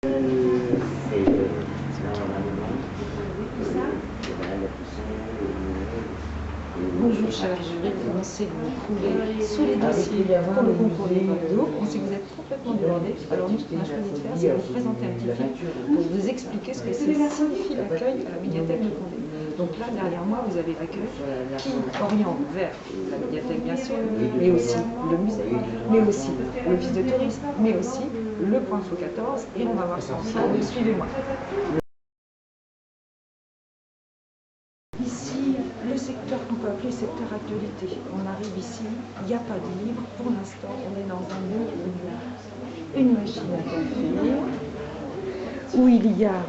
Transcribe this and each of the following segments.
Bonjour chers jurys, on sait que vous croulez sous les dossiers pour le concours des Bordeaux, on sait que vous êtes complètement débordés. Alors nous, ce qu'on a choisi de faire, c'est de vous présenter un petit film pour vous expliquer ce que signifie l'accueil à la médiathèque de Condé. Donc là, derrière moi, vous avez l'accueil qui oriente vers la médiathèque, bien sûr, mais aussi le musée, mais aussi l'office de tourisme, mais aussi le point Faux 14, et on va voir ça ensemble. Suivez-moi. Ici, le secteur qu'on peut appeler secteur actualité. On arrive ici, il n'y a pas de livre. Pour l'instant, on est dans un mur où il y a une machine à café, où il y a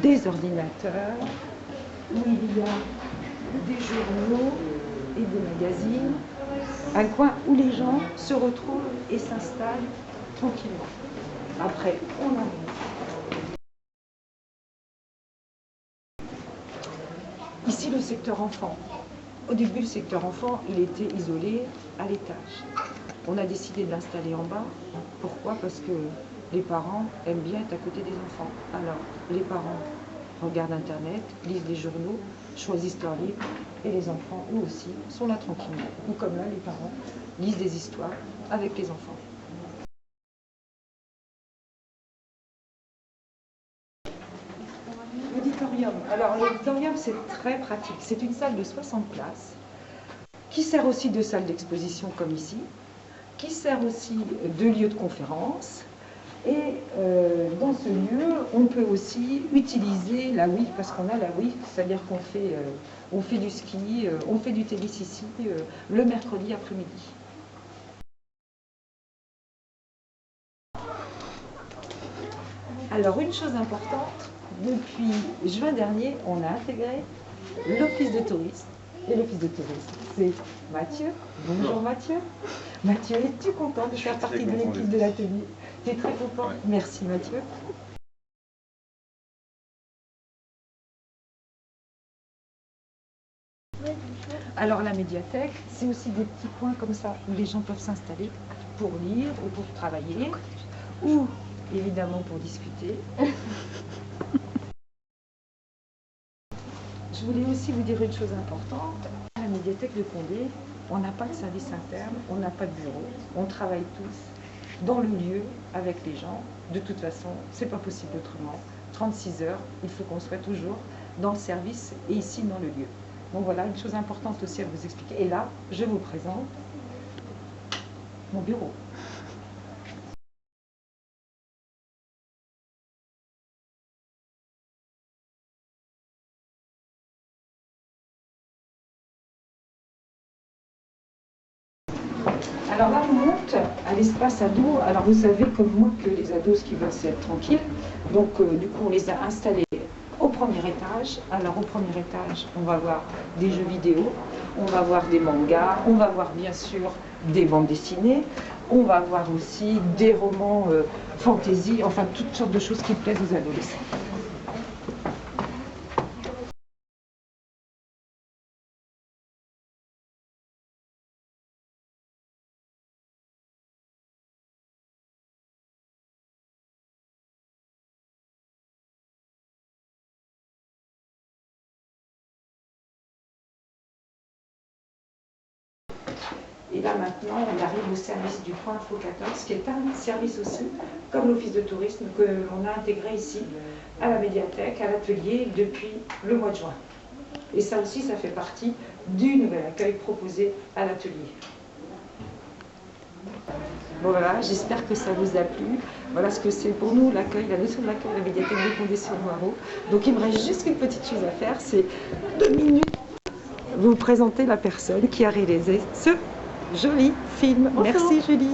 des ordinateurs, où il y a des journaux et des magazines. Un coin où les gens se retrouvent et s'installent tranquillement. Après, on arrive. Ici, le secteur enfant. Au début, le secteur enfant, il était isolé à l'étage. On a décidé de l'installer en bas. Pourquoi? Parce que les parents aiment bien être à côté des enfants. Alors, les parents regardent Internet, lisent les journaux, choisissent leurs livres, et les enfants, eux aussi, sont là tranquillement. Ou comme là, les parents lisent des histoires avec les enfants. L'auditorium. Alors l'auditorium, c'est très pratique. C'est une salle de 60 places qui sert aussi de salle d'exposition comme ici, qui sert aussi de lieu de conférence. Et dans ce lieu, on peut aussi utiliser la WIF, parce qu'on a la WIF, c'est-à-dire qu'on fait, on fait du ski, on fait du tennis ici le mercredi après-midi. Alors une chose importante, depuis juin dernier, on a intégré l'office de tourisme. Et l'office de tourisme, c'est Mathieu. Bonjour Mathieu. Mathieu, es-tu content de faire partie de l'équipe de l'atelier? Tu es très content? Merci Mathieu. Alors la médiathèque, c'est aussi des petits coins comme ça où les gens peuvent s'installer pour lire ou pour travailler, ou évidemment pour discuter. Je voulais aussi vous dire une chose importante. À la médiathèque de Condé, on n'a pas de service interne, on n'a pas de bureau. On travaille tous dans le lieu avec les gens. De toute façon, c'est pas possible autrement. 36 heures, il faut qu'on soit toujours dans le service et ici dans le lieu. Donc voilà, une chose importante aussi à vous expliquer. Et là, je vous présente mon bureau. Alors là, on monte à l'espace ado. Alors vous savez comme moi que les ados, ce qu'ils veulent, c'est être tranquilles. Donc du coup, on les a installés au premier étage. Alors au premier étage, on va voir des jeux vidéo, on va voir des mangas, on va voir bien sûr des bandes dessinées, on va voir aussi des romans fantasy, enfin toutes sortes de choses qui plaisent aux adolescents. Et là maintenant, on arrive au service du point Faux 14, qui est un service aussi, comme l'office de tourisme, que l'on a intégré ici, à la médiathèque, à l'atelier, depuis le mois de juin. Et ça aussi, ça fait partie du nouvel accueil proposé à l'atelier. Bon voilà, j'espère que ça vous a plu. Voilà ce que c'est pour nous l'accueil, la notion de l'accueil à la médiathèque de Condé-sur-Noireau. Donc il me reste juste une petite chose à faire, c'est 2 minutes. Vous présenter la personne qui a réalisé ce joli film. Bonjour. Merci Julie.